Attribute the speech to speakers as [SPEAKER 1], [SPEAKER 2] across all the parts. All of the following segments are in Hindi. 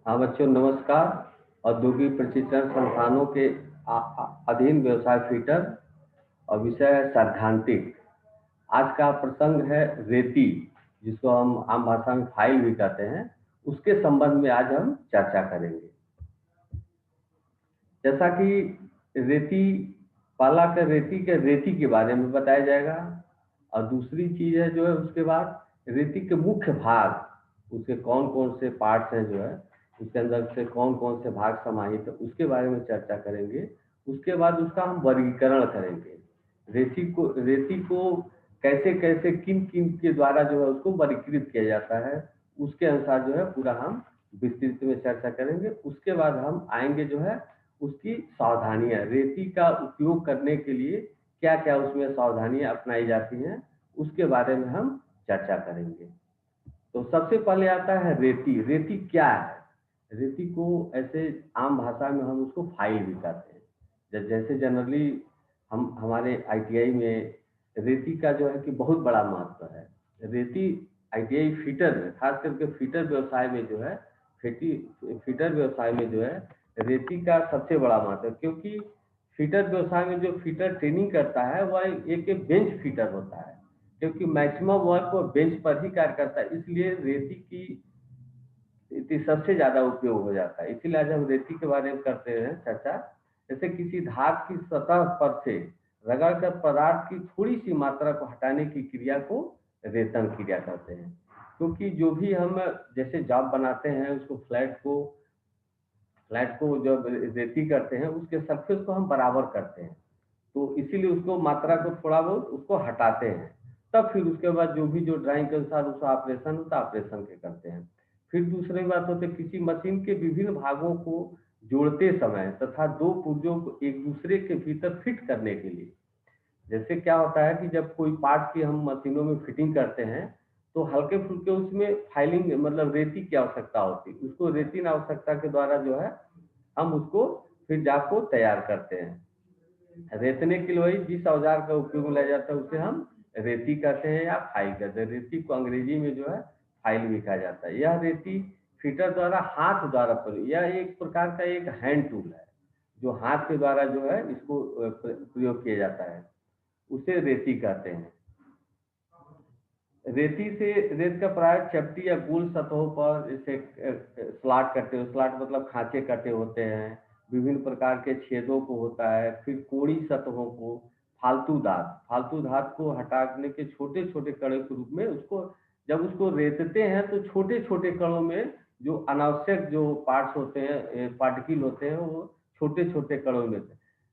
[SPEAKER 1] हाँ बच्चों, नमस्कार। औद्योगिक प्रशिक्षण संस्थानों के अधीन व्यवसाय फीटर और विषय है सैद्धांतिक। आज का प्रसंग है रेती, जिसको हम आम भाषा में फाइल भी कहते हैं। उसके संबंध में आज हम चर्चा करेंगे। जैसा कि रेती, पहला कर रेती के बारे में बताया जाएगा, और दूसरी चीज है जो है उसके बाद रेती के मुख्य भाग, उसके कौन कौन से पार्ट्स हैं जो है उसके अंदर से कौन कौन से भाग समाहित है उसके बारे में चर्चा करेंगे। उसके बाद उसका हम वर्गीकरण करेंगे। रेती को कैसे कैसे किन किन के द्वारा जो है उसको वर्गीकृत किया जाता है, उसके अनुसार जो है पूरा हम विस्तृत में चर्चा करेंगे। उसके बाद हम आएंगे जो है उसकी सावधानियां, रेती का उपयोग करने के लिए क्या क्या उसमें सावधानियां अपनाई जाती हैं, उसके बारे में हम चर्चा करेंगे। तो सबसे पहले आता है रेती। रेती क्या है? रेती को ऐसे आम भाषा में हम उसको फाइल भी कहते हैं। जैसे जनरली हम हमारे आईटीआई में रेती का जो है कि बहुत बड़ा महत्व है। रेती आईटीआई फीटर में, खास करके फीटर व्यवसाय में जो है, फीटर व्यवसाय में जो है रेती का सबसे बड़ा महत्व है। क्योंकि फीटर व्यवसाय में जो फीटर ट्रेनिंग करता है वह एक बेंच फीटर होता है, क्योंकि मैक्सिमम वर्क वो बेंच पर ही कार्य करता है। इसलिए रेती की सबसे ज्यादा उपयोग हो जाता है। इसीलिए आज हम रेती के बारे में करते हैं चर्चा। जैसे किसी धातु की सतह पर से रगड़कर पदार्थ की थोड़ी सी मात्रा को हटाने की क्रिया को रेतन क्रिया कहते हैं। क्योंकि जो भी हम जैसे जॉब बनाते हैं उसको फ्लैट को जब रेती करते हैं उसके सरफेस को हम बराबर करते हैं, तो इसीलिए उसको मात्रा को थोड़ा बहुत उसको हटाते हैं। तब फिर उसके बाद जो भी जो ड्राइंग के अनुसार उसका ऑपरेशन होता है, ऑपरेशन के करते हैं। फिर दूसरी बात होती है किसी मशीन के विभिन्न भागों को जोड़ते समय तथा दो पुर्जों को एक दूसरे के भीतर फिट करने के लिए। जैसे क्या होता है कि जब कोई पार्ट की हम मशीनों में फिटिंग करते हैं तो हल्के फुल्के उसमें फाइलिंग मतलब रेती की आवश्यकता होती है। उसको रेती आवश्यकता के द्वारा जो है हम उसको फिर जाप को तैयार करते हैं। रेतने के लिए वही जिस औजार का उपयोग में लिया जाता है उसे हम रेती कहते हैं या फाइल कहते हैं। रेती को अंग्रेजी में जो है फाइल भी कहा जाता है। यह रेती फीटर द्वारा हाथ द्वारा यह एक प्रकार का एक हैंड टूल है जो हाथ के द्वारा जो है इसको प्रयोग किया जाता है, उसे रेती कहते हैं। रेत का प्राय चपटी या गोल सतहों पर जैसे स्लॉट कटे, स्लॉट मतलब खांचे कटे होते हैं, विभिन्न प्रकार के छेदों को होता है। फिर कोड़ी सतहों को फालतू धात को हटाने के छोटे छोटे कणों के रूप में उसको जब उसको रेतते हैं तो छोटे छोटे कणों में जो अनावश्यक जो पार्ट्स होते हैं, पार्टिकल होते हैं, वो छोटे छोटे कणों में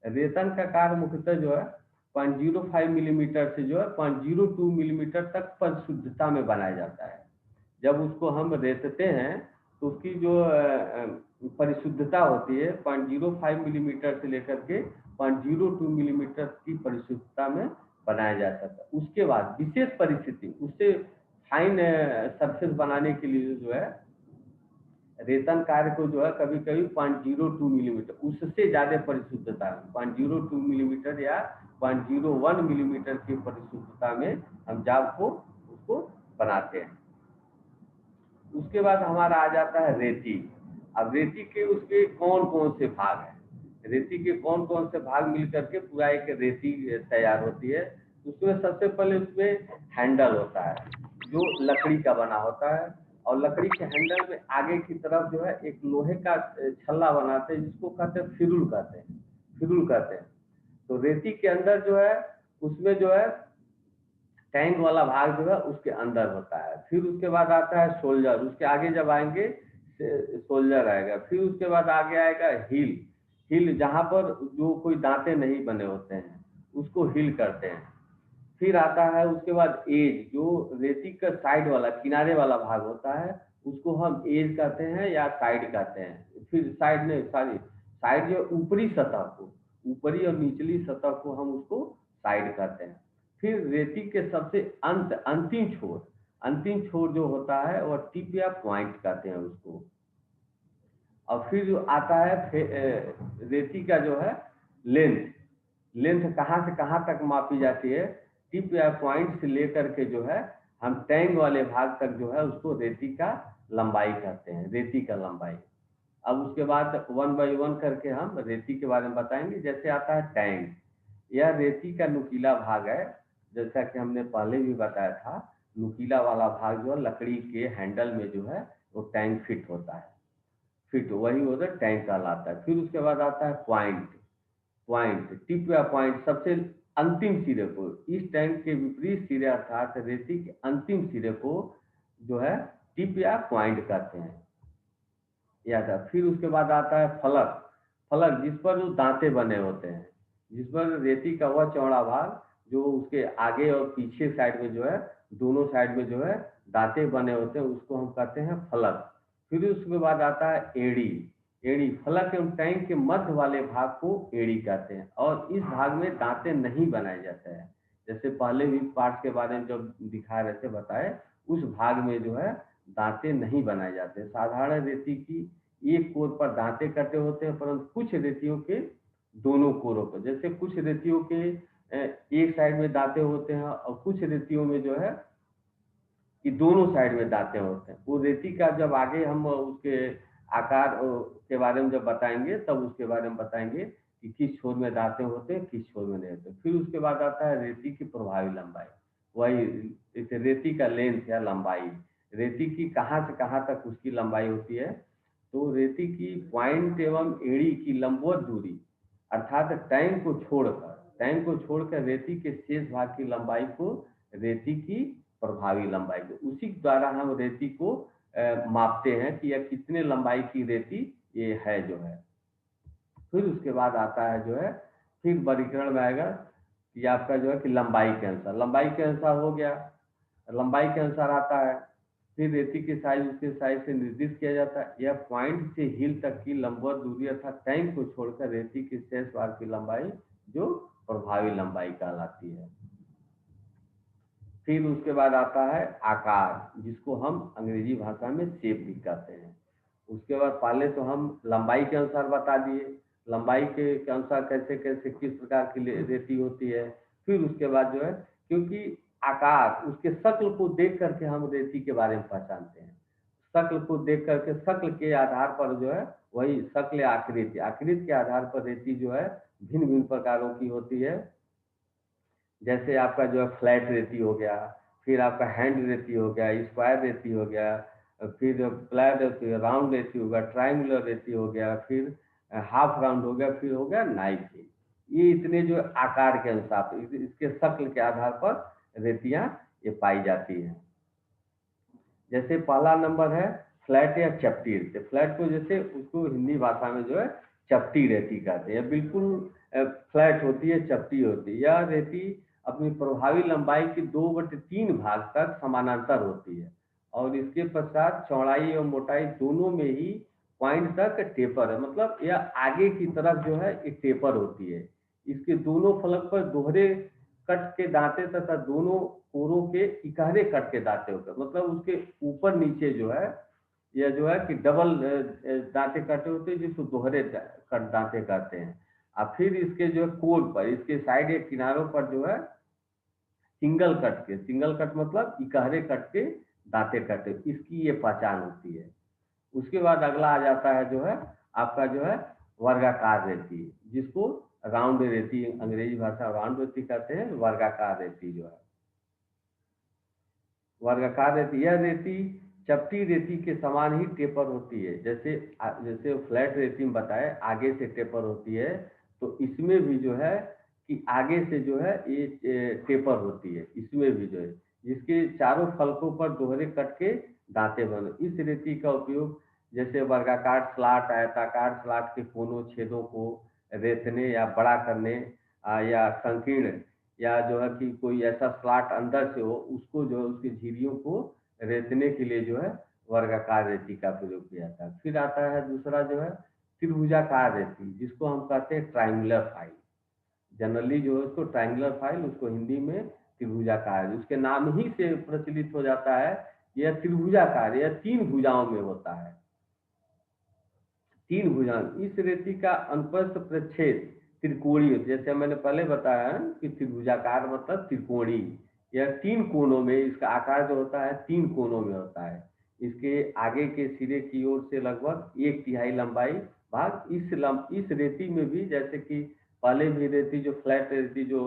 [SPEAKER 1] रेतन का कार्य मुख्यतः जो है 0.05 मिलीमीटर से जो है 0.02 मिलीमीटर तक परिशुद्धता में बनाया जाता है। जब उसको हम रेतते हैं तो उसकी जो परिशुद्धता होती है 0.05 मिलीमीटर से लेकर के 0.02 मिलीमीटर की परिशुद्धता में बनाया जा सकता है। उसके बाद विशेष परिस्थिति उससे फाइन सरफेस बनाने के लिए जो है रेतन कार्य को जो है कभी कभी 0.02 मिलीमीटर उससे ज्यादा परिशुद्धता 0.02 मिलीमीटर या 0.01 मिलीमीटर की परिशुद्धता में हम जाब को उसको बनाते हैं। उसके बाद हमारा आ जाता है रेती। अब रेती के उसके कौन कौन से भाग हैं, रेती के कौन कौन से भाग मिल करके पूरा एक रेती तैयार होती है। उसमें सबसे पहले उसमें हैंडल होता है जो लकड़ी का बना होता है, और लकड़ी के हैंडल में आगे की तरफ जो है एक लोहे का छल्ला बनाते हैं जिसको कहते हैं फिरुल कहते हैं। तो रेती के अंदर जो है उसमें जो है टैंक वाला भाग जो है उसके अंदर होता है। फिर उसके बाद आता है शोल्डर, उसके आगे जब आएंगे शोल्डर आएगा। फिर उसके बाद आगे आएगा हिल जहां पर जो कोई दांते नहीं बने होते हैं उसको हिल करते हैं। फिर आता है उसके बाद एज, जो रेती का साइड वाला किनारे वाला भाग होता है उसको हम एज कहते हैं या साइड कहते हैं। फिर साइड नहीं, सॉरी, साइड जो ऊपरी सतह को, ऊपरी और निचली सतह को हम उसको साइड कहते हैं। फिर रेती के सबसे अंतिम छोर जो होता है वह टिप या पॉइंट कहते हैं उसको। और फिर जो आता है रेती का जो है लेंथ, कहाँ से कहाँ तक मापी जाती है, टिप या पॉइंट से लेकर के जो है हम टैंक वाले भाग तक जो है उसको रेती का लंबाई कहते हैं, रेती का लंबाई। अब उसके बाद वन बाई वन करके हम रेती के बारे में बताएंगे। जैसे आता है टैंक, यह रेती का नुकीला भाग है, जैसा कि हमने पहले भी बताया था। नुकीला वाला भाग जो है लकड़ी के हैंडल में जो है वो टैंक फिट होता है, फिट वही उधर टैंक कहलाता है। फिर उसके बाद आता है पॉइंट। पॉइंट टिप या पॉइंट सबसे अंतिम सिरे को, इस टैंक के विपरीत सिरे अर्थात रेती के अंतिम सिरे को जो है टिप या पॉइंट कहते हैं, याद है। फिर उसके बाद आता है फलक। फलक जिस पर जो दांते बने होते हैं, जिस पर रेती का वह चौड़ा भाग जो उसके आगे और पीछे साइड में जो है, दोनों साइड में जो है दांते बने होते हैं, उसको हम कहते हैं फलक। फिर उसके बाद आता है एड़ी। एड़ी फलक एवं टैंक के मध्य वाले भाग को एड़ी कहते हैं, और इस भाग में दांते नहीं बनाए जाते हैं। जैसे पहले भी पार्ट के बारे में जब दिखा रहे थे बताए, उस भाग में जो है दांते नहीं बनाए जाते। साधारण रेती की एक कोर पर दांते कटे होते हैं, परंतु कुछ रेतियों के दोनों कोरों पर, जैसे कुछ रेतियों के एक साइड में दांते होते हैं, और कुछ रेतियों में जो है कि दोनों साइड में दांते होते हैं। वो रेती का जब आगे हम उसके आकार के बारे में जब बताएंगे, तब उसके बारे में बताएंगे कि किस छोर में दांते होते हैं, किस छोर में नहीं होते। फिर उसके बाद आता है रेती की प्रभावी लंबाई, वही जैसे रेती का लेंथ या लंबाई, रेती की कहाँ से कहाँ तक उसकी लंबाई होती है। तो रेती की पॉइंट एवं एड़ी की लंबवत दूरी, अर्थात टैंक को छोड़कर रेती के शेष भाग की लंबाई को रेती की प्रभावी लंबाई को, उसी द्वारा हम रेती को मापते हैं कि यह कितने लंबाई की रेती ये है जो है। फिर उसके बाद आता है जो है, फिर वर्गीकरण में आएगा कि आपका जो है कि लंबाई के अनुसार हो गया, लंबाई के अनुसार आता है। फिर रेती की साइज उसके साइज से निर्दिष्ट किया जाता है। यह पॉइंट से हिल तक की लंबवत दूरी अर्थात टैंक को छोड़कर रेती की शेष भाग की लंबाई जो प्रभावी लंबाई कहलाती है। फिर उसके बाद आता है आकार, जिसको हम अंग्रेजी भाषा में शेप भी कहते हैं। उसके बाद पहले तो हम लंबाई के अनुसार बता दिए, लंबाई के अनुसार कैसे कैसे किस प्रकार की रेती होती है। फिर उसके बाद जो है, क्योंकि आकार उसके शक्ल को देख करके हम रेती के बारे में पहचानते हैं। शक्ल को देख करके, शक्ल के आधार पर जो है, वही शक्ल या आकृति, आकृति के आधार पर रेती जो है भिन्न भिन्न प्रकारों की होती है। जैसे आपका जो है फ्लैट रेती हो गया, फिर आपका हैंड रेती हो गया, स्क्वायर रेती हो गया, फिर फ्लैट रेती, राउंड रेती हो गया, ट्रायंगुलर रेती हो गया, फिर हाफ राउंड हो गया, फिर हो गया नाइफ। ये इतने जो आकार के अनुसार इसके शक्ल के आधार पर रेतियां ये पाई जाती हैं। जैसे पहला नंबर है फ्लैट या चपटी रेती। फ्लैट को जैसे उसको हिंदी भाषा में जो है चपटी रेती कहते हैं, बिल्कुल फ्लैट होती है, चपटी होती है। यह रेती अपनी प्रभावी लंबाई के 2/3 भाग तक समानांतर होती है, और इसके पश्चात चौड़ाई और मोटाई दोनों में ही पॉइंट तक टेपर है, मतलब यह आगे की तरफ जो है एक टेपर होती है। इसके दोनों फलक पर दोहरे कट के दांते तथा दोनों कोरों के इकहरे कट के दांते होते हैं, मतलब उसके ऊपर नीचे जो है यह जो है कि डबल दांते कटे होते हैं, जिसको दोहरे कट दांते कहते हैं। और फिर इसके जो है कोर पर, इसके साइड या किनारों पर जो है सिंगल कट मतलब इकहरे कट के दांते कटे, इसकी ये पहचान होती है। उसके बाद अगला आ जाता है जो है आपका जो है वर्गाकार रेती, जिसको राउंड रेती, अंग्रेजी भाषा राउंड रेती कहते हैं। वर्गाकार रेती जो है, वर्गाकार रेती, यह रेती चपटी रेती के समान ही टेपर होती है। जैसे जैसे फ्लैट रेती में बताए आगे से टेपर होती है, तो इसमें भी जो है कि आगे से जो है ये टेपर होती है, इसमें भी जो है, जिसके चारों फलकों पर दोहरे कट के दांते बने। इस रेती का उपयोग जैसे वर्गाकार स्लॉट, आयताकार स्लॉट के कोनों छेदों को रेतने या बड़ा करने, या संकीर्ण, या जो है कि कोई ऐसा स्लॉट अंदर से हो, उसको जो है उसकी झिर्रियों को रेतने के लिए जो है वर्गाकार रेती का प्रयोग किया जाता है। फिर आता है दूसरा जो है त्रिभुजाकार रेती, जिसको हम कहते हैं ट्रायंगुलर फाइल। जनरली जो है उसको ट्रायंगुलर फाइल, उसको हिंदी में त्रिभुजाकार, उसके नाम ही से प्रचलित हो जाता है। यह त्रिभुजाकार, यह 3 भुजाओं में होता है, 3 भुजा। इस रेती का अनुप्रस्थ प्रच्छेद त्रिकोणीय, जैसे मैंने पहले बताया कि त्रिभुजाकार मतलब त्रिकोणी, यह 3 कोनों में, इसका आकार जो होता है 3 कोनों में होता है। इसके आगे के सिरे की ओर से लगभग 1/3 लंबाई भाग। इस रेती में भी जैसे कि पहले भी रेती जो फ्लैट रेती जो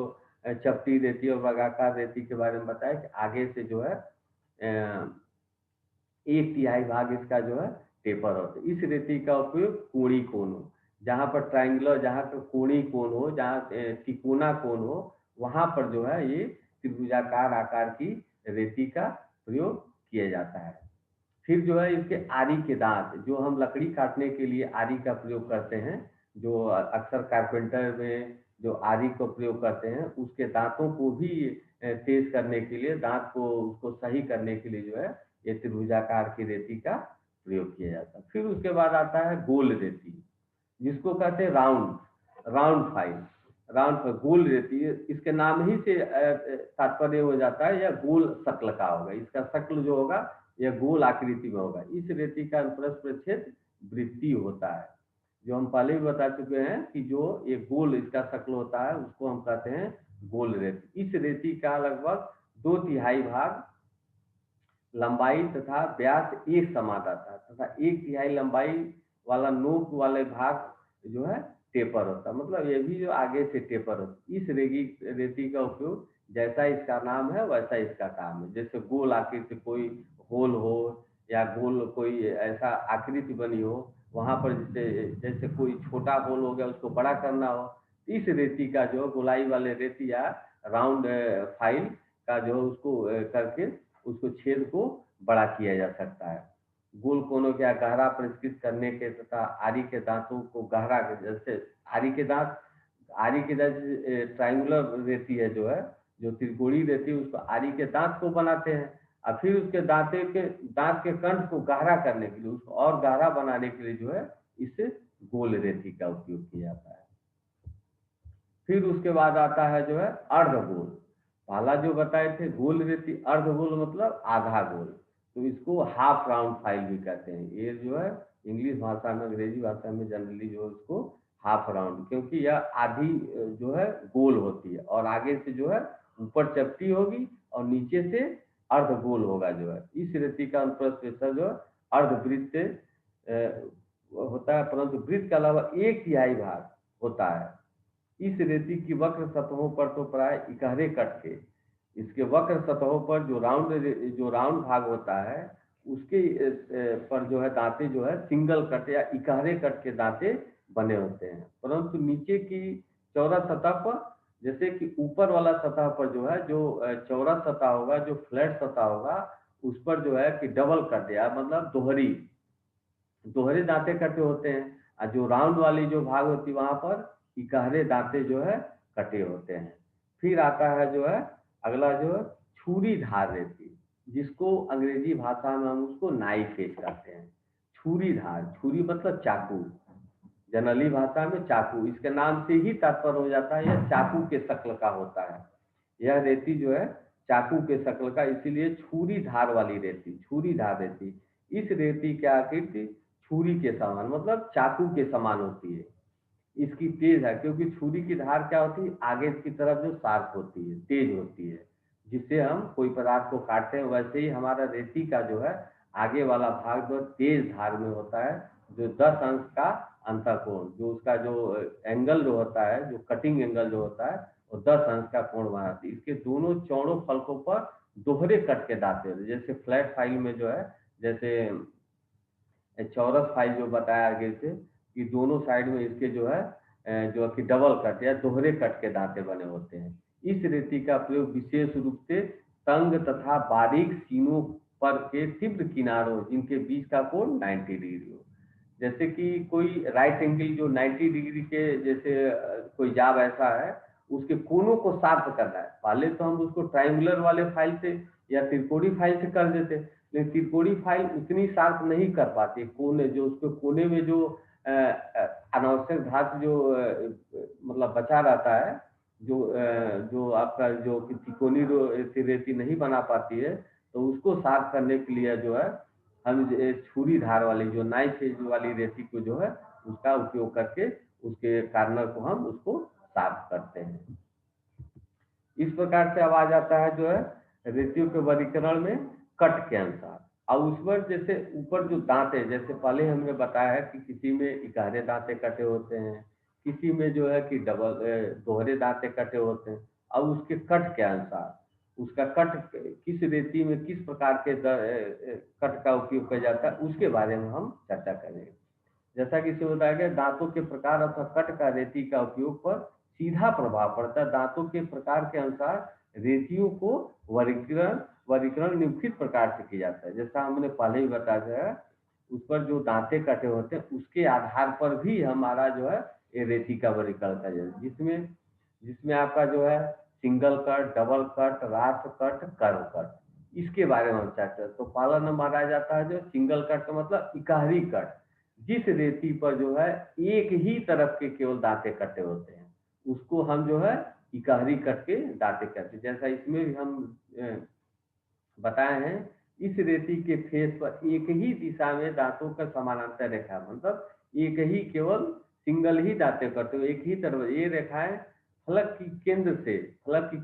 [SPEAKER 1] चपटी रेती और वर्गाकार रेती के बारे में बताया कि आगे से जो है 1/3 भाग इसका जो है टेपर होता है। इस रेती का उपयोग कोणी कोण हो, जहाँ पर ट्राइंगुलर, जहाँ पर कोणी कोण हो, जहाँ तिकोना कोण हो, वहां पर जो है ये त्रिभुजाकार आकार की रेती का प्रयोग किया जाता है। फिर जो है इसके आरी के दांत, जो हम लकड़ी काटने के लिए आरी का प्रयोग करते हैं, जो अक्सर कारपेंटर में जो आरी को प्रयोग करते हैं, उसके दांतों को भी तेज करने के लिए, दांत को उसको सही करने के लिए जो है ये त्रिभुजाकार की रेती का प्रयोग किया जाता है। फिर उसके बाद आता है गोल रेती, जिसको कहते हैं राउंड राउंड फाइल। राउंड पर गोल रेती, इसके नाम ही से तात्पर्य हो जाता है यह गोल शक्ल का होगा, इसका शक्ल जो होगा यह गोल आकृति में होगा। इस रेती का अनुप्रस्थ छेद वृत्तीय होता है। जो हम पहले भी बता चुके हैं कि जो ये गोल इसका शक्ल होता है उसको हम कहते हैं गोल रेती। इस रेती का लगभग 2/3 भाग लंबाई तथा व्यास एक समान रहता है, तथा 1/3 लंबाई वाला नोक वाले भाग जो है टेपर होता है। मतलब ये भी जो आगे से टेपर होता है। इस रेती का उपयोग जैसा इसका नाम है वैसा इसका काम है। जैसे गोल आकृति कोई होल हो या गोल कोई ऐसा आकृति बनी हो, वहां पर जैसे जैसे कोई छोटा होल हो गया उसको बड़ा करना हो, इस रेती का जो गोलाई वाले रेती या राउंड फाइल का जो उसको करके उसको छेद को बड़ा किया जा सकता है। गोल कोनों का गहरा परिष्कृत करने के तथा आरी के दांतों को गहरा, जैसे आरी के दांत ट्राइंगुलर रेती है जो है, जो त्रिकोणीय रेती है, उसको आरी के दांत को बनाते हैं और फिर उसके दांत के कंठ को गहरा करने के लिए, उसको और गहरा बनाने के लिए जो है इस गोल रेती का उपयोग किया जाता है। फिर उसके बाद आता है जो है अर्धगोल। पहला जो बताए थे गोल रेती, अर्धगोल मतलब आधा गोल, तो इसको हाफ राउंड फाइल भी कहते हैं। ये जो है इंग्लिश भाषा में, अंग्रेजी भाषा में जनरली जो है उसको हाफ राउंड, क्योंकि यह आधी जो है गोल होती है और आगे से जो है ऊपर चपटी होगी और नीचे से अर्धगोल होगा। जो है इस रेती का अनुप्रस्थ जो है अर्धवृत्त होता है, परंतु वृत्त के अलावा 1/3 भाग होता है। इस रेती की वक्र सतहों पर तो प्राय इकहरे कट के, इसके वक्र सतहों पर जो राउंड भाग होता है उसके पर जो है दांते जो है सिंगल कट या इकहरे कट के दांते बने होते हैं, परंतु नीचे की चौड़ा सतह पर, जैसे कि ऊपर वाला सतह पर जो है जो चौड़ा सतह होगा, जो फ्लैट सतह होगा, उस पर जो है कि डबल कट या मतलब दोहरे दांते कटे होते हैं, और जो राउंड वाली जो भाग होती है वहां पर इकहरे दांते जो है कटे होते हैं। फिर आता है जो है अगला जो है छुरी धार रेती, जिसको अंग्रेजी भाषा में हम उसको नाइफ एज कहते हैं। छुरी धार, छुरी मतलब चाकू, जनरली भाषा में चाकू, इसके नाम से ही तात्पर्य हो जाता है यह चाकू के शक्ल का होता है। यह रेती जो है चाकू के शक्ल का, इसीलिए छुरी धार वाली रेती, छुरी धार रेती। इस रेती की आकृति छुरी के समान मतलब चाकू के समान होती है। इसकी तेज है क्योंकि छुरी की धार क्या होती है, आगे की तरफ जो शार्प होती है, तेज होती है, जिससे हम कोई पदार्थ को काटते हैं। वैसे ही हमारा रेती का जो है आगे वाला भाग जो तेज धार में होता है, जो 10 अंश का अंतःकोण, जो उसका जो एंगल जो होता है, जो कटिंग एंगल जो होता है वो 10 अंश का कोण बनाती है। इसके दोनों चौड़ों फलकों पर दोहरे कट के दांते होते हैं। जैसे फ्लैट फाइल में जो है, जैसे चौरस फाइल जो बताया आगे से कि दोनों साइड में इसके जो है जो कि डबल कट या दोहरे कट के दांते बने होते हैं। इस रेती का प्रयोग विशेष रूप से तंग तथा बारीक सीनों पर के तीव्र किनारों जिनके बीच का कोण 90 डिग्री हो, जैसे कि कोई राइट एंगल जो 90 डिग्री के, जैसे कोई जाब ऐसा है उसके कोनों को शार्प करना है। पहले तो हम उसको ट्राइंगुलर वाले फाइल से या त्रिकोणी फाइल से कर देते, लेकिन त्रिकोणी फाइल उतनी शार्प नहीं कर पाती। कोने जो उसके कोने में जो अनावश्यक धातु जो मतलब बचा रहता है, जो आपका जो त्रिकोणी रेती नहीं बना पाती है, तो उसको साफ करने के लिए जो है हम छुरी धार वाली जो नाइफ एज वाली रेती को जो है उसका उपयोग करके उसके कार्नर को हम उसको साफ करते हैं। इस प्रकार से आवाज आता है जो है रेतियों के वर्गीकरण में कट के अनुसार। और उस पर जैसे ऊपर जो दांत है, जैसे पहले हमने बताया है कि किसी में इकारे दांते कटे होते हैं, किसी में जो है कि दोहरे दांते कटे होते हैं। अब उसके कट के अनुसार उसका कट किस रेती में किस प्रकार के कट का उपयोग किया जाता है उसके बारे में हम चर्चा करेंगे। जैसा कि इसे बताया गया, दांतों के प्रकार अथवा कट का रेती का उपयोग पर सीधा प्रभाव पड़ता है। दांतों के प्रकार के अनुसार रेतियों को वर्गीकरण वर्गीकरण निम्नलिखित प्रकार से किया जाता है। जैसा हमने पहले ही बताया है, उस पर जो दांते कटे होते हैं उसके आधार पर भी हमारा जो है ये रेती का वर्गीकरण किया जाता है, जिसमें जिसमें आपका जो है सिंगल कट, डबल कट, राष्ट्र कट, कर्व कट, इसके बारे में हम चर्चा। तो पहला नंबर आ जाता है जो सिंगल कट का मतलब इकहरी कट, जिस रेती पर जो है एक ही तरफ के केवल दांते कटे होते हैं उसको हम जो है इकहरी कट के दांते कहते हैं। जैसा इसमें भी हम बताए हैं, इस रेती के फेस पर एक ही दिशा में दांतों का समानांतर रेखा, मतलब एक ही केवल सिंगल ही दांते कटे हुए एक ही तरफ, ये रेखाएं फलक की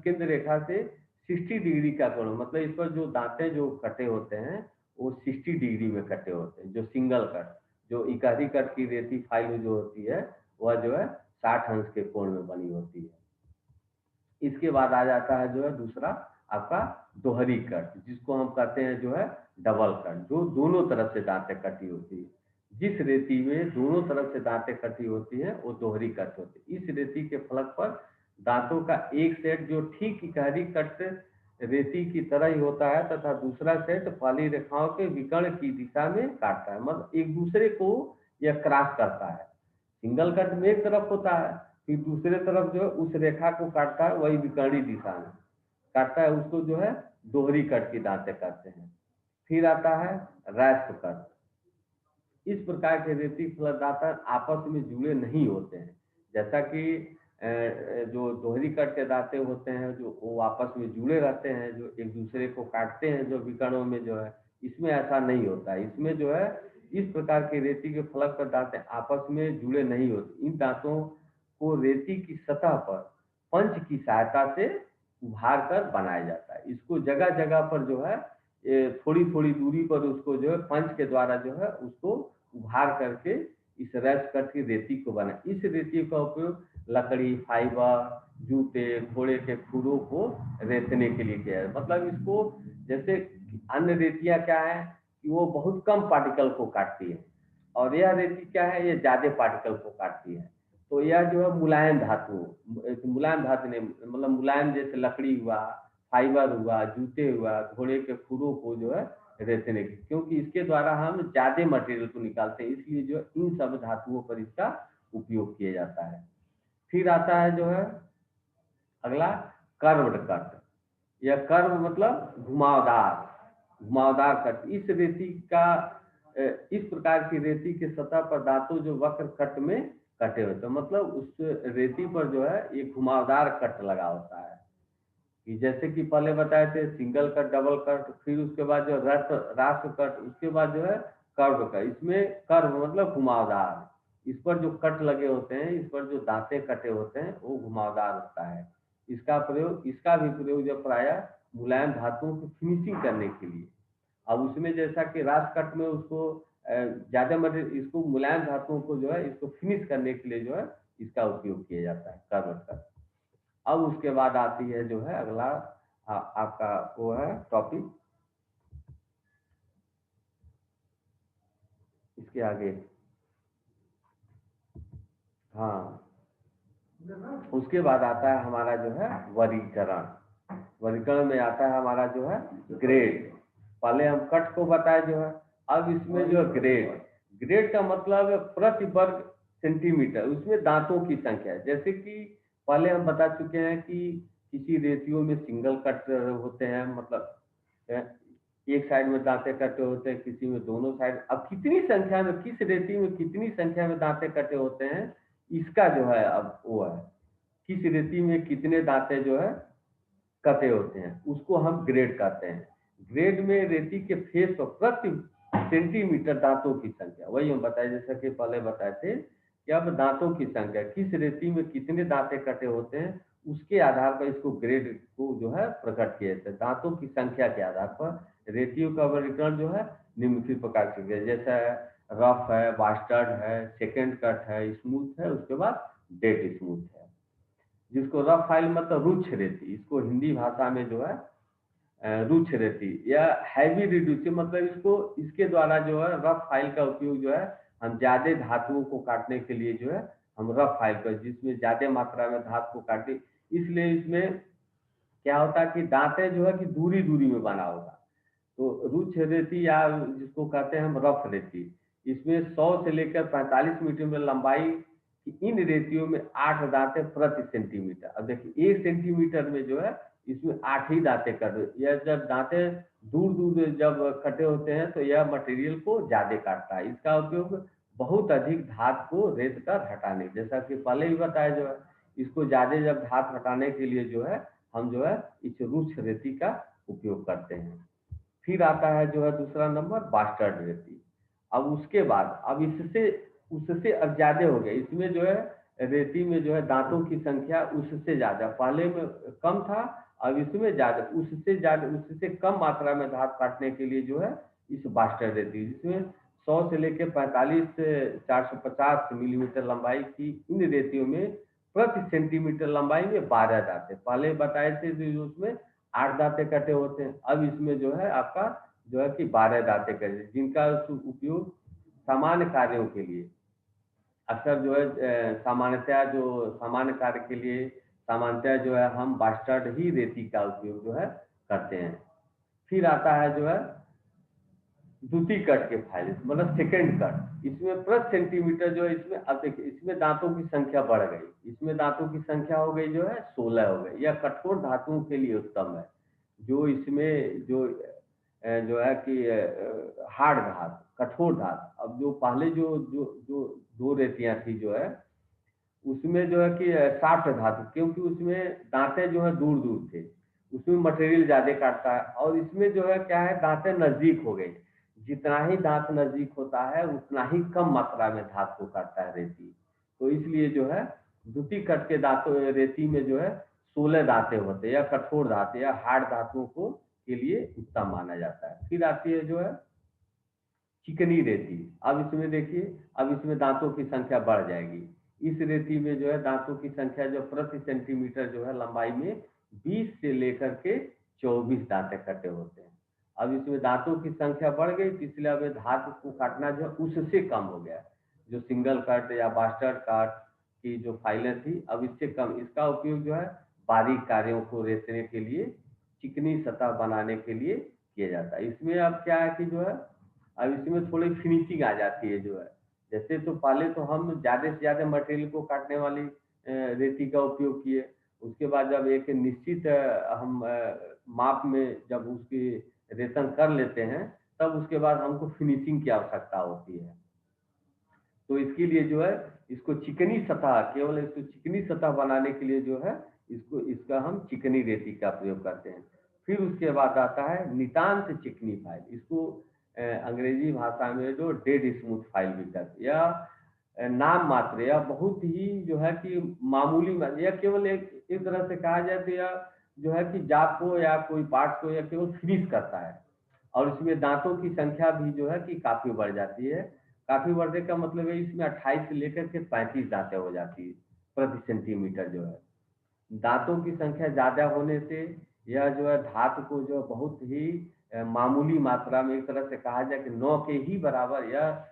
[SPEAKER 1] केंद्र रेखा से 60 डिग्री का कोण, मतलब इस पर जो दांते जो कटे होते हैं वो 60 डिग्री में कटे होते हैं। जो सिंगल कट, जो इकाधी कट की रेती फाइल जो होती है वह जो है 60 अंश के कोण में बनी होती है। इसके बाद आ जाता है जो है दूसरा आपका दोहरी कट, जिसको हम कहते हैं जो है डबल कट, जो दोनों तरफ से दांतें कटी होती है। जिस रेती में दोनों तरफ से दांतें कटी होती है वो दोहरी कट होती है। इस रेती के फलक पर दांतों का एक सेट जो ठीक इकहरी कट रेती की तरह ही होता है तथा दूसरा सेट पहली रेखाओं के विकर्ण की दिशा में काटता है, मतलब एक दूसरे को यह क्रॉस करता है। सिंगल कट में एक तरफ होता है, फिर दूसरे तरफ जो है उस रेखा को काटता है, वही विकर्णी दिशा में काटता है, उसको जो है दोहरी कट की दांतें कहते हैं। फिर आता है राष्ट्र कट। इस प्रकार के रेती फलक दांत आपस में जुड़े नहीं होते हैं। जैसा कि जो दोहरी कट के दांते होते हैं जो वो आपस में जुड़े रहते हैं, जो एक दूसरे को काटते हैं जो विकर्णों में जो है, इसमें ऐसा नहीं होता है। इसमें जो है इस प्रकार के रेती के फलक पर दांतें आपस में जुड़े नहीं होते। इन दांतों को रेती की सतह पर पंच की सहायता से उभार कर बनाया जाता है। इसको जगह जगह पर जो है थोड़ी थोड़ी दूरी पर उसको जो है पंच के द्वारा जो है उसको उभार करके इस रैस कट की रेती को बना। इस रेती का उपयोग लकड़ी, फाइबर, जूते, घोड़े के खुरों को रेतने के लिए किया है। मतलब इसको जैसे अन्य रेतियां क्या है कि वो बहुत कम पार्टिकल को काटती है, और यह रेती क्या है ये ज्यादा पार्टिकल को काटती है। तो यह जो है मुलायम धातु, मुलायम धातु नहीं मतलब मुलायम, जैसे लकड़ी हुआ, फाइबर हुआ, जूते हुआ, घोड़े के खुरों को जो है रेतने की, क्योंकि इसके द्वारा हम ज्यादा मटेरियल को निकालते हैं, इसलिए जो इन सब धातुओं पर इसका उपयोग किया जाता है। फिर आता है जो है अगला कर्व्ड कट। यह कर्व मतलब घुमावदार घुमावदार कट। इस रेती का इस प्रकार की रेती के सतह पर दांतों जो वक्र कट में कटे होते हैं, मतलब उस रेती पर जो है ये घुमावदार कट लगा होता है। कि जैसे कि पहले बताए थे सिंगल कट, डबल कट, फिर उसके बाद जो राष्ट्र कट, उसके बाद जो है कर्व कट। इसमें कर्व मतलब घुमावदार, इस पर जो कट लगे होते हैं, इस पर जो दांते कटे होते हैं वो घुमावदार होता है। इसका भी प्रयोग जो प्राय मुलायम धातुओं की फिनिशिंग करने के लिए। अब उसमें जैसा कि राष्ट्र कट में उसको ज्यादा मटेरियल, इसको मुलायम धातुओं को जो है इसको फिनिश करने के लिए जो है इसका उपयोग किया जाता है कर्व कट। अब उसके बाद आती है जो है अगला आपका वो है टॉपिक, इसके आगे हाँ, उसके बाद आता है हमारा जो है वर्गीकरण। वर्गीकरण में आता है हमारा जो है ग्रेड। पहले हम कट को बताए जो है, अब इसमें जो है ग्रेड। ग्रेड का मतलब प्रति वर्ग सेंटीमीटर उसमें दांतों की संख्या। जैसे कि पहले हम बता चुके हैं कि किसी रेतियों में सिंगल कट होते हैं, मतलब एक साइड में दांते कटे होते हैं, किसी में दोनों साइड। अब कितनी संख्या में किस रेती में कितनी संख्या में दांते कटे होते हैं इसका जो है अब वो है, किस रेती में कितने दांते जो है कटे होते हैं उसको हम ग्रेड कहते हैं। ग्रेड में रेती के फेस पर प्रति सेंटीमीटर दांतों की संख्या, वही हम बताए जैसा कि पहले बताए थे कि अब दांतों की संख्या किस रेती में कितने दांते कटे होते हैं उसके आधार पर इसको ग्रेड को जो है प्रकट किया जाता है। दांतों की संख्या के आधार पर रेतियों का वर्गीकरण जो है निम्नलिखित प्रकार से किया, जैसा रफ है, बास्टर्ड है, सेकेंड कट है, स्मूथ है, उसके बाद डेड स्मूथ है। जिसको रफ फाइल मतलब रुक्ष रेती, इसको हिंदी भाषा में जो है रुक्ष रेती या हैवी रिड्यूसिंग, मतलब इसको इसके द्वारा जो है रफ फाइल का उपयोग जो है हम ज्यादा धातुओं को काटने के लिए जो है हम रफ फाइल पर, जिसमें ज्यादा मात्रा में धातु को काटे, इसलिए इसमें क्या होता है कि दांतें जो है कि दूरी दूरी में बना होगा। तो रुक्ष रेती या जिसको कहते हैं हम रफ रेती, इसमें 100 से लेकर 45 मीटर में लंबाई की इन रेतियों में 8 दांतें प्रति सेंटीमीटर। अब देखिए 1 सेंटीमीटर में जो है इसमें 8 ही दांतें कट, यह जब दांतें दूर दूर जब कटे होते हैं तो यह मटेरियल को ज्यादा काटता है। इसका उपयोग बहुत अधिक धात को रेत कर हटाने, जैसा कि पहले ही बताया जो है, इसको ज्यादा जब धात हटाने के लिए जो है हम जो है इस रुक्ष रेती का उपयोग करते हैं। फिर आता है जो है दूसरा नंबर बास्टर्ड रेती। अब उसके बाद अब इससे उससे अब ज्यादा हो गया, इसमें जो है रेती में जो है दांतों की संख्या उससे ज्यादा, पहले में कम था, अब इसमें ज्यादा, उससे कम मात्रा में धात काटने के लिए जो है इस बास्टर्ड रेती, जिसमें 100 से लेकर 45 से 450 मिलीमीटर लंबाई की इन रेतियों में प्रति सेंटीमीटर लंबाई में 12 दांतें, पहले बताए थे जो उसमें 8 दांतें कटे होते हैं, अब इसमें जो है आपका जो है कि 12 दांतें कटे, जिनका उपयोग सामान्य कार्यों के लिए अक्सर जो है सामान्यतः जो सामान्य कार्य के लिए सामान्यतः जो है हम बास्टर्ड ही रेती का उपयोग जो है करते हैं। फिर आता है जो है द्वितीय कट के फाइल, मतलब सेकेंड कट, इसमें प्रति सेंटीमीटर जो है इसमें, अब देखिए इसमें दांतों की संख्या बढ़ गई, इसमें दांतों की संख्या हो गई जो है 16 हो गई। यह कठोर धातुओं के लिए उत्तम है, जो इसमें जो है कि हार्ड धात, कठोर धात। अब जो पहले जो जो जो दो रेतियां थी जो है उसमें जो है कि सॉफ्ट धातु, क्योंकि उसमें दांतें जो है दूर दूर थे, उसमें मटेरियल ज्यादा काटता है, और इसमें जो है क्या है दांतें नजदीक हो गई, जितना ही दांत नजदीक होता है उतना ही कम मात्रा में धात को काटता है रेती। तो इसलिए जो है द्वितीय कट के दांतों रेती में जो है 16 दांतें होते हैं, या कठोर धातु या हार्ड धातुओं को के लिए उत्तम माना जाता है। फिर आती है जो है चिकनी रेती। अब इसमें देखिए, अब इसमें दांतों की संख्या बढ़ जाएगी, इस रेती में जो है दांतों की संख्या जो प्रति सेंटीमीटर जो है लंबाई में 20 से लेकर के 24 दांतें कटे होते हैं। अब इसमें दांतों की संख्या बढ़ गई तो इसलिए अब धातु को काटना जो है उससे कम हो गया, जो सिंगल कट या बास्टर्ड कट की जो फाइलें थी अब इससे कम, इसका उपयोग जो है बारीक कार्यों को रेतने के लिए, चिकनी सतह बनाने के लिए किया जाता है। इसमें अब क्या है कि जो है अब इसमें थोड़ी फिनिशिंग आ जाती है जो है, जैसे तो पहले तो हम ज़्यादा से ज़्यादा मटेरियल को काटने वाली रेती का उपयोग किए, उसके बाद जब एक निश्चित हम माप में जब उसकी रेतन कर लेते हैं तब उसके बाद हमको फिनिशिंग की आवश्यकता होती है। तो इसके लिए जो है इसको चिकनी सतह, केवल इसको चिकनी सतह बनाने के लिए जो है इसका हम चिकनी रेती का प्रयोग करते हैं। फिर उसके बाद आता है नितांत चिकनी फाइल, इसको अंग्रेजी भाषा में जो डेड स्मूथ फाइल भी कहते हैं, या नाम मात्र या बहुत ही जो है कि मामूली या केवल एक तरह से कहा जाए तो या जो है कि जाप को या कोई पार्ट को या केवल फिनिश करता है, और इसमें दांतों की संख्या भी जो है कि काफी बढ़ जाती है। काफी बढ़ने का मतलब है इसमें 28 से लेकर के 35 दांतें हो जाती है प्रति सेंटीमीटर जो है। दांतों की संख्या ज्यादा होने से यह जो है धातु को जो बहुत ही मामूली मात्रा में, एक तरह से कहा जाए कि 9 के ही बराबर यह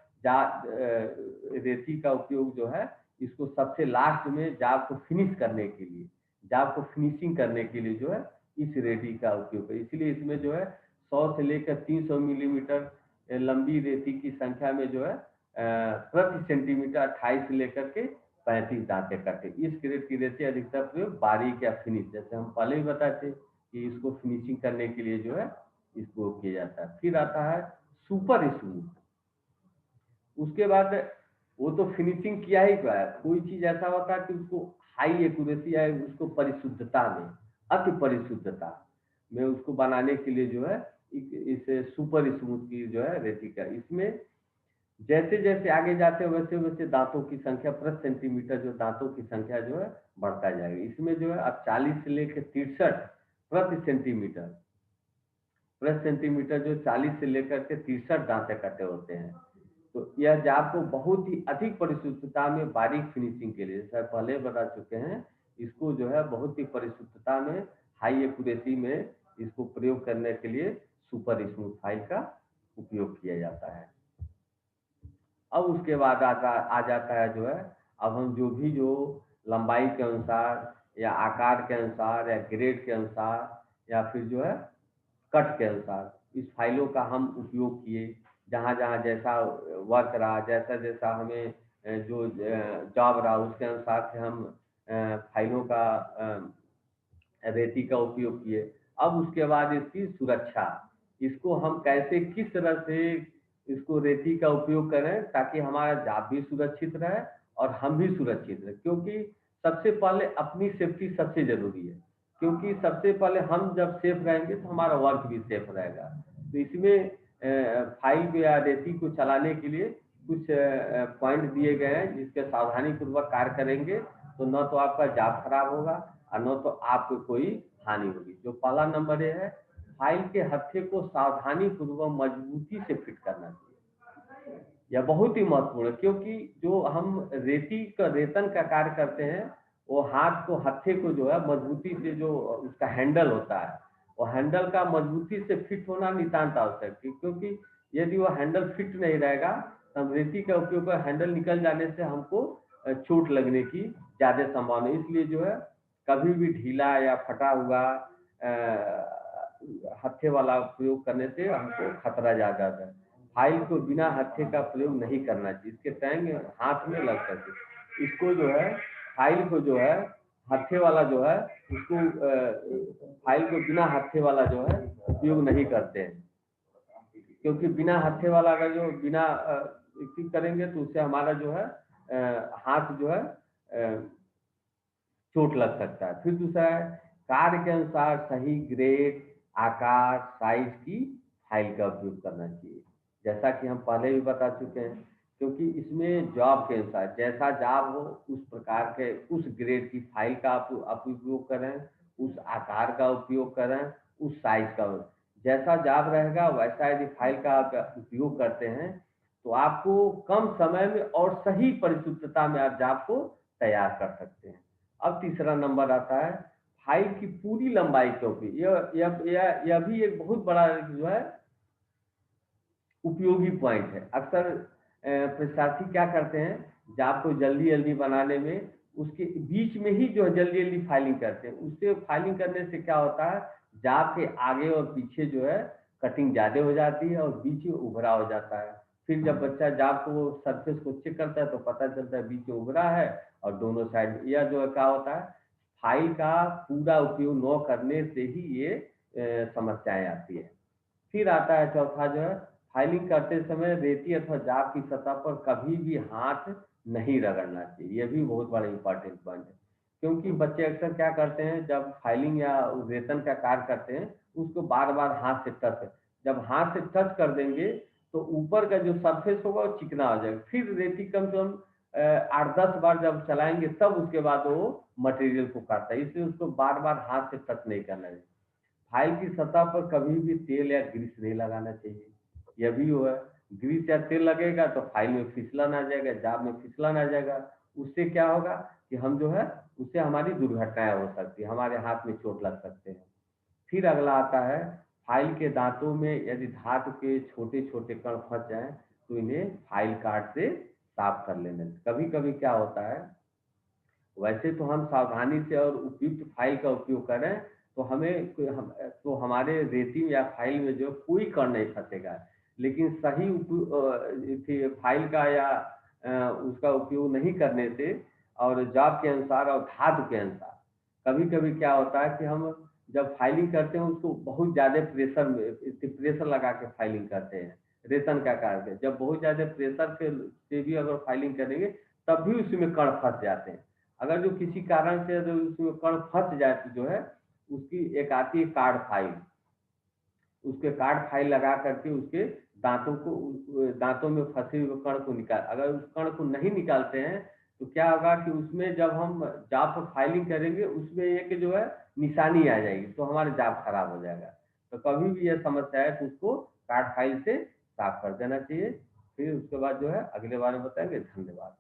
[SPEAKER 1] रेती का उपयोग जो है इसको सबसे लास्ट में जाब को फिनिश करने के लिए, जाब को फिनिशिंग करने के लिए जो है इस रेती का उपयोग है। इसलिए इसमें जो है 100 से लेकर 300 मिलीमीटर लंबी रेती की संख्या में जो है प्रति सेंटीमीटर 28 से लेकर के 35 दांतें कटे। इस ग्रेड की रेती अधिकतर प्रयोग बारीक या फिनिश, जैसे हम पहले ही बताए थे कि इसको फिनिशिंग करने के लिए जो है इसको किया जाता है। फिर आता है सुपर स्मूथ। उसके बाद वो तो फिनिशिंग किया ही क्या है, कोई चीज ऐसा होता है कि उसको हाई एक्यूरेसी है, उसको परिशुद्धता में, अति परिशुद्धता में उसको बनाने के लिए जो है इसे सुपर स्मूथ की जो है रेती का, इसमें जैसे जैसे आगे जाते हैं वैसे वैसे दांतों की संख्या प्रति सेंटीमीटर जो दांतों की संख्या जो है बढ़ता जाएगा। इसमें जो है अब 40 से लेकर 63 प्रति सेंटीमीटर प्रति सेंटीमीटर जो 40 से लेकर के 63 दांते कटे होते हैं। तो यह जाप को बहुत ही अधिक परिशुद्धता में बारीक फिनिशिंग के लिए, जैसा पहले बता चुके हैं, इसको जो है बहुत ही परिशुद्धता में, हाई एक्यूरेसी में इसको प्रयोग करने के लिए सुपर स्मूथ फाइल का उपयोग किया जाता है। अब उसके बाद आ जाता है जो है, अब हम जो लंबाई के अनुसार या आकार के अनुसार या ग्रेड के अनुसार या फिर जो है कट के अनुसार इस फाइलों का हम उपयोग किए, जहाँ जहाँ जैसा वर्क रहा, जैसा जैसा हमें जो जॉब रहा, उसके अनुसार से हम फाइलों का रेती का उपयोग किए। अब उसके बाद इसकी सुरक्षा, इसको हम कैसे किस तरह से इसको रेती का उपयोग करें ताकि हमारा जाप भी सुरक्षित रहे और हम भी सुरक्षित रहे, क्योंकि सबसे पहले अपनी सेफ्टी सबसे जरूरी है, क्योंकि सबसे पहले हम जब सेफ रहेंगे तो हमारा वर्क भी सेफ रहेगा। तो इसमें फाइल या रेती को चलाने के लिए कुछ पॉइंट दिए गए हैं, जिसके सावधानी पूर्वक कार्य करेंगे तो न तो आपका जाप खराब होगा और न तो आपको कोई हानि होगी। जो पहला नंबर ये है, फाइल के हत्थे को सावधानी पूर्वक मजबूती से फिट करना चाहिए। यह बहुत ही महत्वपूर्ण है, क्योंकि जो हम रेतन का कार्य करते हैं, वो हाथ को, हत्थे को जो है मजबूती से, जो उसका हैंडल होता है, वो हैंडल का मजबूती से फिट होना नितांत आवश्यक है, क्योंकि यदि वो हैंडल फिट नहीं रहेगा तो हम रेती का उपयोग कर हैंडल निकल जाने से हमको चोट लगने की ज्यादा संभावना है। इसलिए जो है कभी भी ढीला या फटा हुआ हत्थे वाला प्रयोग करने से हमको खतरा ज्यादा है। फाइल को बिना हत्थे का प्रयोग नहीं करना चाहिए, इसके टैंग हाथ में लग सके। इसको जो है, फाइल को जो है हत्थे वाला जो है, उसको फाइल को बिना हत्थे वाला जो है उपयोग नहीं करते हैं, क्योंकि बिना हत्थे वाला का जो बिना करेंगे तो उससे हमारा जो है हाथ जो है चोट लग सकता है। फिर दूसरा है, कार्य के अनुसार सही ग्रेड, आकार, साइज की फाइल का उपयोग करना चाहिए, जैसा कि हम पहले भी बता चुके हैं, क्योंकि इसमें जॉब के अनुसार जैसा जॉब हो उस प्रकार के, उस ग्रेड की फाइल का आप उपयोग करें, उस आकार का उपयोग करें, उस साइज का, जैसा जॉब रहेगा वैसा यदि फाइल का आप उपयोग करते हैं तो आपको कम समय में और सही परिशुद्धता में आप जॉब को तैयार कर सकते हैं। अब तीसरा नंबर आता है, फाइल की पूरी लंबाई के उपयोग। यह भी एक बहुत बड़ा जो है उपयोगी पॉइंट है। अक्सर प्रशासी क्या करते हैं, जाप को जल्दी जल्दी बनाने में उसके बीच में ही जो है जल्दी जल्दी फाइलिंग करते हैं। उससे फाइलिंग करने से क्या होता है, जाप के आगे और पीछे जो है कटिंग ज्यादा हो जाती है और बीच में उभरा हो जाता है। फिर जब बच्चा जाप को सरफेस को चेक करता है तो पता चलता है बीच में उभरा है और दोनों साइड, यह जो है क्या होता है, फाइल का पूरा उपयोग न करने से ही ये समस्याएं आती है। फिर आता है चौथा जो है, फाइलिंग करते समय रेती अथवा जाप की सतह पर कभी भी हाथ नहीं रगड़ना चाहिए। यह भी बहुत बड़ा इंपॉर्टेंट पॉइंट है, क्योंकि बच्चे अक्सर क्या करते हैं, जब फाइलिंग या रेतन का कार्य करते हैं उसको बार बार हाथ से टच, जब हाथ से टच कर देंगे तो ऊपर का जो सरफेस होगा वो चिकना हो जाएगा। फिर रेती कम से कम 8-10 बार जब चलाएंगे तब उसके बाद वो मटेरियल को काटता है, इसलिए उसको बार बार हाथ से टच नहीं करना चाहिए। फाइल की सतह पर कभी भी तेल या ग्रीस नहीं लगाना चाहिए। यह भी हुआ, ग्रीस या तेल लगेगा तो फाइल में फिसलन आ जाएगा, जाब में फिसलन आ जाएगा। उससे क्या होगा कि हम जो है, उससे हमारी दुर्घटनाएं हो सकती है, हमारे हाथ में चोट लग सकते हैं। फिर अगला आता है, फाइल के दांतों में यदि धातु के छोटे छोटे कण फंस जाएं तो इन्हें फाइल कार्ड से साफ कर लेना। कभी कभी क्या होता है, वैसे तो हम सावधानी से और उपयुक्त फाइल का उपयोग करें तो तो हमारे रेती या फाइल में जो कोई कण नहीं फंसेगा, लेकिन सही फाइल का या उसका उपयोग नहीं करने से और जॉब के अनुसार और धातु के अनुसार, कभी कभी क्या होता है कि हम जब फाइलिंग करते हैं उसको बहुत ज्यादा प्रेशर लगा के फाइलिंग करते हैं, रेतन का कार्य जब बहुत ज्यादा प्रेशर से भी अगर फाइलिंग करेंगे तब भी उसमें कण फंस जाते हैं। अगर जो किसी कारण से अगर उसमें कण फंस जाए तो जो है उसकी एक आती है कार्ड फाइल, उसके कार्ड फाइल लगा करके उसके दांतों में फंसे हुए कण को निकाल, अगर उस कण को नहीं निकालते हैं तो क्या होगा कि उसमें जब हम जाप पर फाइलिंग करेंगे उसमें एक जो है निशानी आ जाएगी तो हमारा जाप खराब हो जाएगा। तो कभी भी यह समस्या है तो उसको कार्ड फाइल से साफ कर देना चाहिए। फिर उसके बाद जो है अगले बार में बताएंगे। धन्यवाद।